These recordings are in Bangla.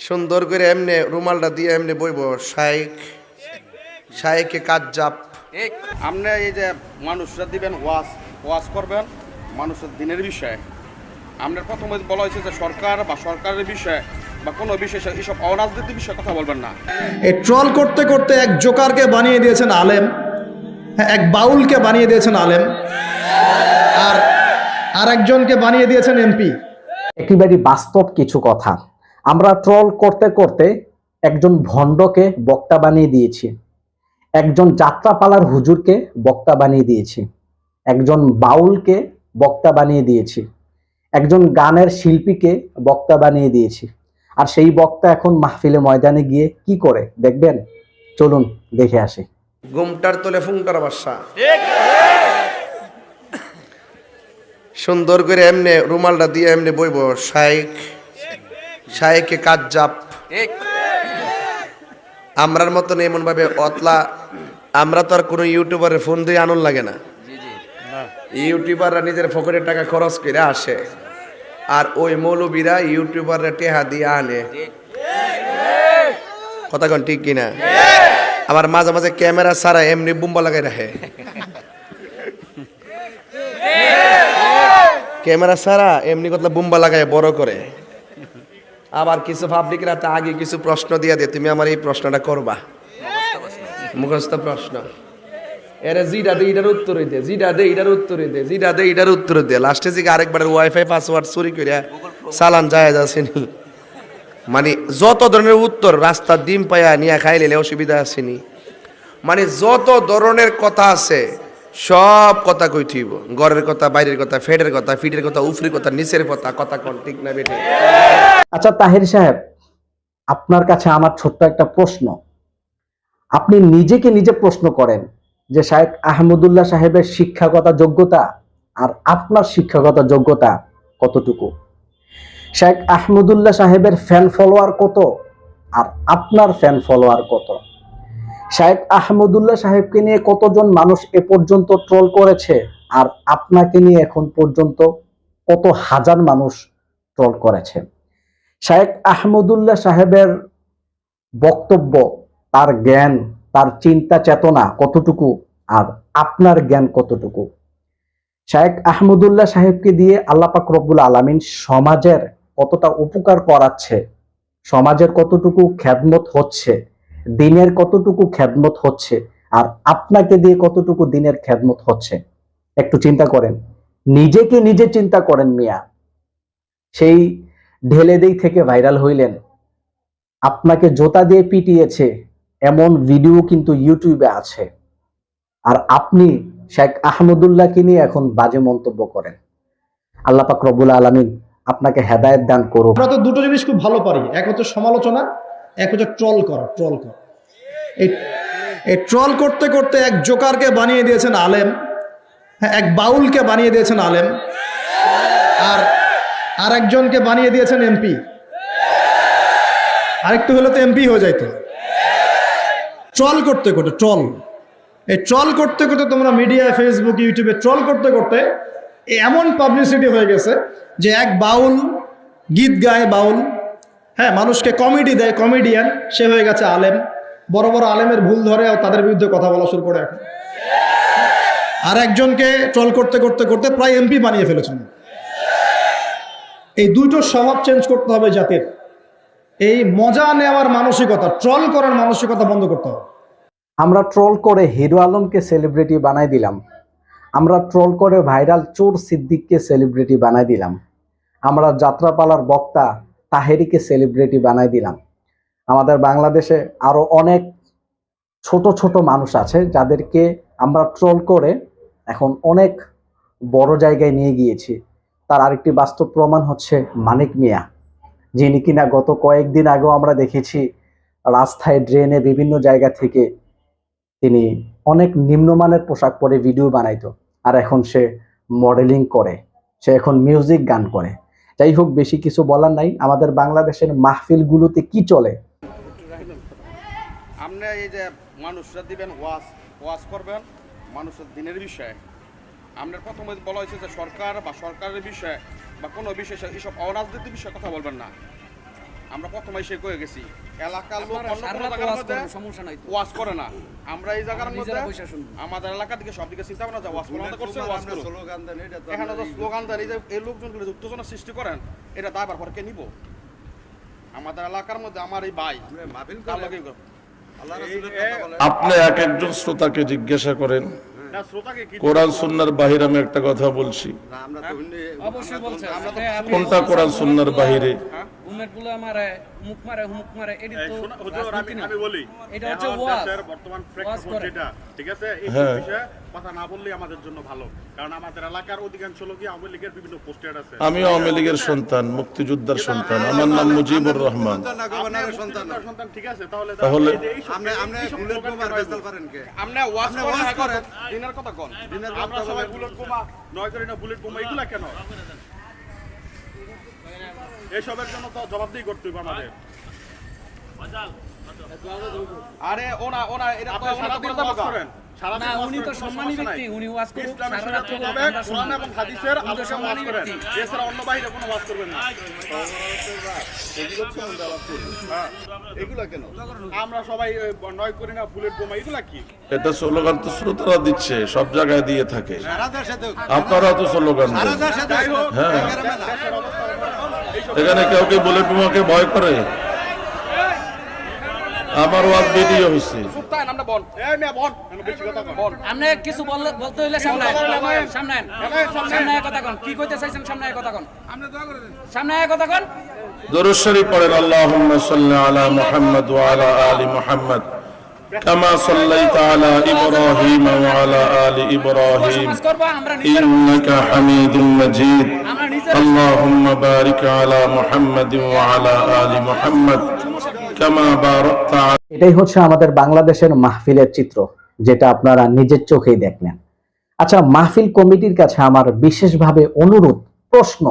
সুন্দর করে এমনি রুমালটা দিয়ে এমনি বইব শায়েকে কাজ্জাব। আপনি এই যে মানুষরা দিবেন ওয়াজ করবেন মানুষের দিনের বিষয়ে। আপনার প্রথমে বলা হয়েছে যে সরকার বা সরকারের বিষয়ে বা কোনো বিষয়ে এইসব অরাজনৈতিক বিষয়ে কথা বলবেন না। এই ট্রল করতে করতে এক জোকারকে বানিয়ে দিয়েছেন আলেম, হ্যাঁ, এক বাউলকে বানিয়ে দিয়েছেন আলেম, আর একজনকে বানিয়ে দিয়েছেন এমপি। একেবারে বাস্তব কিছু কথা। আমরা ট্রল করতে করতে একজন ভণ্ডকে বক্তা বানিয়ে দিয়েছি, একজন যাত্রাপালার হুজুরকে বক্তা বানিয়ে দিয়েছি, একজন বাউলকে বক্তা বানিয়ে দিয়েছি, একজন গানের শিল্পীকে বক্তা বানিয়ে দিয়েছি। আর সেই বক্তা এখন মাহফিলে ময়দানে গিয়ে কি করে দেখবেন, চলুন দেখে আসি। ঘুমটার তোলে ফুংটার বাসা। সুন্দর করে এমনি রুমালটা দিয়ে এমনি বইব শায়েকে কাজ্জাব। আমরার মতন এমন ভাবে অতলা, আমরা তো আর কোনো ইউটিউবারের ফোন দিয়ে আনন্দ লাগে না। ইউটিউবাররা নিজের পকেটের টাকা খরচ করে আসে, আর ওই মৌলবীরা ইউটিউবাররা টেহা দিয়ে আনে। কথা কন ঠিক কিনা? আবার মাঝে মাঝে ক্যামেরা ছাড়া এমনি বুম্বা লাগাই রাখে। ক্যামেরা ছাড়া এমনি কথা বুম্বা লাগায় বড় করে। আবার কিছু পাবলিকরা তা আগে কিছু প্রশ্ন দিয়ে দিয়ে তুমি আমার এই প্রশ্নটা করবা, মুখস্থ প্রশ্ন। এরা জিডা দে এটার উত্তর দে, জিডা দে এটার উত্তর দে, জিডা দে এটার উত্তর দে। লাস্টে যে আরেকবারের ওয়াইফাই পাসওয়ার্ড চুরি করে চালান যায় যাচ্ছেনি। মানে যত ধরনের উত্তর, রাস্তার ডিম পায়া নিয়ে খাইলে অসুবিধা আসেনি। মানে যত ধরনের কথা আছে সব কথা কই থইব। ঘরের কথা, বাইরের কথা, ফেটের কথা, ফিটের কথা, উফরির কথা, নিচের কথা। কথা কোন ঠিক না বেঠে? আচ্ছা তাহির সাহেব, আপনার কাছে আমার ছোট্ট একটা প্রশ্ন। আপনি নিজেকে নিজে প্রশ্ন করেন যে শায়েখ আহমদুল্লাহ সাহেবের শিক্ষাগত যোগ্যতা আর আপনার শিক্ষাগত যোগ্যতা কতটুকু? শায়েখ আহমদুল্লাহ সাহেবের ফ্যান ফলোয়ার কত আর আপনার ফ্যান ফলোয়ার কত? শায়েখ আহমদুল্লাহ সাহেবকে নিয়ে কতজন মানুষ এ পর্যন্ত ট্রল করেছে আর আপনাকে নিয়ে এখন পর্যন্ত কত হাজার মানুষ ট্রল করেছে? শায়েখ আহমদুল্লাহ সাহেবের বক্তব্য, তার জ্ঞান, তার চিন্তা চেতনা কতটুকু আর আপনার জ্ঞান কতটুকু? শায়েখ আহমদুল্লাহ সাহেবকে দিয়ে আল্লাহ পাক রব্বুল আলামিন সমাজের কতটা উপকার করাচ্ছে, সমাজের কতটুকু খেদমত হচ্ছে, দিনের কতটুকু খেদমত হচ্ছে, আর আপনাকে দিয়ে কতটুকু দিনের খেদমত হচ্ছে, একটু চিন্তা করেন। নিজেকে নিজে চিন্তা করেন মিয়া। সেই ঢেলে দেই থেকে ভাইরাল হইলেন, আপনাকে জোতা দিয়ে পিটিয়েছে এমন ভিডিও কিন্তু ইউটিউবে আছে, আর আপনি শেখ আহমদুল্লাহকে নিয়ে এখন বাজে মন্তব্য করেন। আল্লাহ পাক রব্বুল আলামিন আপনাকে হেদায়েত দান করুক। আমরা তো দুটো জিনিস খুব ভালো পারি, এক হচ্ছে সমালোচনা, এক হচ্ছে ট্রল করা। এই ট্রল করতে করতে এক জোকারকে বানিয়ে দিয়েছেন আলেম, হ্যাঁ, এক বাউলকে বানিয়ে দিয়েছেন আলেম, আর একজনকে বানিয়ে দিয়েছেন এমপি। আরেকটু হলে তো এমপি হয়ে যাইতো। ট্রল করতে করতে ট্রল করতে করতে তোমরা মিডিয়া, ফেসবুক, ইউটিউবে ট্রল করতে করতে এমন পাবলিসিটি হয়ে গেছে যে এক বাউল গীত গায়, বাউল, হ্যাঁ, মানুষকে কমেডি দেয়, কমেডিয়ান, সে হয়ে গেছে আলেম। বড় বড় আলেমের ভুল ধরে তাদের বিরুদ্ধে কথা বলা শুরু করে এখন। আর একজনকে ট্রল করতে করতে করতে প্রায় এমপি বানিয়ে ফেলেছেন। এই দুটো স্বভাব চেঞ্জ করতে হবে জাতির। এই মজা নেওয়ার মানসিকতা, ট্রল করার মানসিকতা বন্ধ করতে হবে। আমরা ট্রল করে হিরো আলমকে সেলিব্রিটি বানাই দিলাম, আমরা ট্রল করে ভাইরাল চোর সিদ্দিককে সেলিব্রিটি বানাই দিলাম, আমরা যাত্রাপালার বক্তা তাহেরিকে সেলিব্রিটি বানাই দিলাম। আমাদের বাংলাদেশে আরো অনেক ছোট ছোট মানুষ আছে যাদেরকে আমরা ট্রল করে এখন অনেক বড় জায়গায় নিয়ে গিয়েছি। তার আরেকটি বাস্তব প্রমাণ হচ্ছে মানিক মিয়া, যিনি কিনা গত কয়েকদিন আগেও আমরা দেখেছি রাস্তায়, ড্রেনে, বিভিন্ন জায়গা থেকে তিনি অনেক নিম্নমানের পোশাক পরে ভিডিও বানাইতো, আর এখন সে মডেলিং করে, সে এখন মিউজিক গান করে। যাই হোক, বেশি কিছু বলার নাই। আমাদের বাংলাদেশের মাহফিলগুলোতে কি চলে? আপনি এই যে মানুষরা দিবেন ওয়াজ করবেন মানুষের দিনের বিষয়ে। আপনার প্রথমে বলা হয়েছে যে সরকার বা সরকারের বিষয়ে বা কোনো বিষয়ে এইসব অরাজনৈতিক বিষয়ে কথা বলবেন না। আমরা প্রথমে এসে কয়ে গেছি এলাকার লোক অন্য কোনো জায়গার মধ্যে ওয়াজ করে না, আমরা এই জায়গার মধ্যে আমাদের এলাকা থেকে সব দিকে চিন্তা ভাবনা যা ওয়াজ করতে করছে ওয়াজ করো, এখানে তো স্লোগান দেন, এই যে এই লোকজনগুলো যে উত্তেজনা সৃষ্টি করেন এটা দায়ভার পরে কে নিব? আমাদের এলাকার মধ্যে আমার এই ভাই তার লগেই করো। আপনি এক একজন শ্রোতাকে জিজ্ঞাসা করেন, কোরআন সুন্নাহর বাহিরে আমি একটা কথা বলছি, অবশ্যই বলছে কোনটা কোরআন সুন্নাহর বাহিরে? উম্মেদগুলো মারে মুখ মারে এটি তো রাজনীতি না। আমি বলি এটা হচ্ছে এখন ওয়াজ। দেশের বর্তমান প্রেক্ষাপট যেটা, ঠিক আছে, এই হ্যাঁ। বিষয়ে কথা না বললেই আমাদের জন্য ভালো, কারণ আমাদের এলাকার অধিকাংশ লোকই আওয়ামী লীগের বিভিন্ন পোস্টার আছে। আমি আওয়ামী লীগের সন্তান, মুক্তিযোদ্ধার সন্তান, আমার নাম মুজিবুর রহমান। সন্তান, ঠিক আছে, তাহলে তাহলে আমরা ওয়াজ করেন দিনের কথা কোন আমরা সবাই বুলেট বোমা নয় করি না, বুলেট বোমা এগুলা কেন? এসবের জন্য তো জবাবদিহি করতে হবে আমাদের। আরে ওনা এটা তো আপনি ওনা সারাদিন তো ওয়াজ কথা করেন, সারাদিন না, ওয়াজ উনি তো করেন, কোনো সম্মানী সমস্যা নাই। ব্যক্তি, উনি ওয়াজ করুক, ইসলামের সারা সাথে রাত চলবে, আমরা শুনবো। কোরআন এবং হাদিসের উনি তো আলোচনা ওয়াজ সম্মানী করেন, ব্যক্তি। এছাড়া অন্য বাইরে কোনো ওয়াজ করবেন না। এগুলা কেন? আমরা সবাই নয় করি না, বুলেট বোমা এগুলা কি? এটা স্লোগান তো শ্রোতারা দিচ্ছে, সব জায়গায় দিয়ে থাকে, আপনারা তো স্লোগান দেন। যাই হোক, হ্যাঁ। দেশের অবস্থা এইসব এখানে কেউ কি বুলেট বোমাকে ভয় করে? আমার ওয়াজ ভিডিও হয়েছে। সুলতান আমরা বল এই মেয়ে বল, আমি বেশি কথা বল। আপনি কিছু বলতে হইলে সামনে সামনে কথা কোন, কি কইতে চাইছেন সামনে কথা কোন, সামনে কথা কোন। দরুদ শরীফ পড়েন, আল্লাহুম্মা সাল্লি আলা মুহাম্মদ ওয়া আলা আলি মুহাম্মদ কামা সাল্লাইতা আলা ইব্রাহিম ওয়া আলা আলি ইব্রাহিম সমাজ করবো আমরা নিজের, ইন্নাকা হামিদুম মাজিদ। আমরা নিজের اللهم بارك على محمد وعلى آل محمد كما باركت على এটাই হচ্ছে আমাদের বাংলাদেশের মাহফিলের চিত্র, যেটা আপনারা নিজের চোখেই দেখলেন। আচ্ছা, মাহফিল কমিটির কাছে আমার বিশেষভাবে অনুরোধ, প্রশ্ন,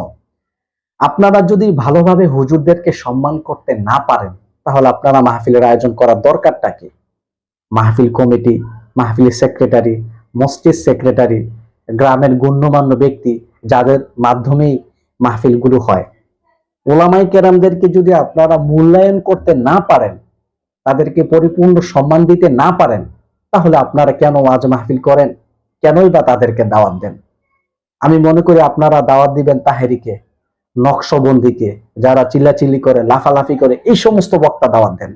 আপনারা যদি ভালোভাবে হুজুরদেরকে সম্মান করতে না পারেন, তাহলে আপনারা মাহফিলের আয়োজন করার দরকারটা কি? মাহফিল কমিটি, মাহফিলের সেক্রেটারি, মসজিদ সেক্রেটারি, গ্রামের গণ্যমান্য ব্যক্তি যাদের মাধ্যমেই মাহফিলগুলো হয়, ওলামায়ে কেরামদেরকে যদি আপনারা মূল্যায়ন করতে না পারেন, তাদেরকে পরিপূর্ণ সম্মান দিতে না পারেন, তাহলে আপনারা কেন ওয়াজ মাহফিল করেন? কেনই বা তাদেরকে দাওয়াত দেন? আমি মনে করি আপনারা দাওয়াত দিবেন তাহেরিকে, নকশবন্দিকে, যারা চিল্লাচিল্লি করে, লাফালাফি করে, এই সমস্ত বক্তা দাওয়াত দেন।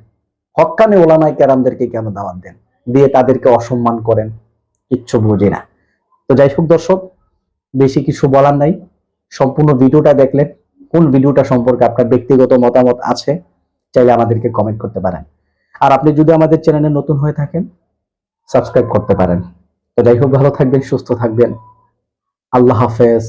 হক্কানি ওলামায়ে কেরামদেরকে কেন দাওয়াত দেন? দিয়ে তাদেরকে অসম্মান করেন, কিচ্ছু বুঝি না। তো যাই হোক দর্শক, বেশি কিছু বলার নাই, সম্পূর্ণ ভিডিওটা দেখলে কোন ভিডিওটা সম্পর্কে আপনার ব্যক্তিগত মতামত আছে চাইলে আমাদেরকে কমেন্ট করতে পারেন। আর আপনি যদি আমাদের চ্যানেলে নতুন হয়ে থাকেন, সাবস্ক্রাইব করতে পারেন। তো যাই হোক, ভালো থাকবেন, সুস্থ থাকবেন, আল্লাহ হাফেজ।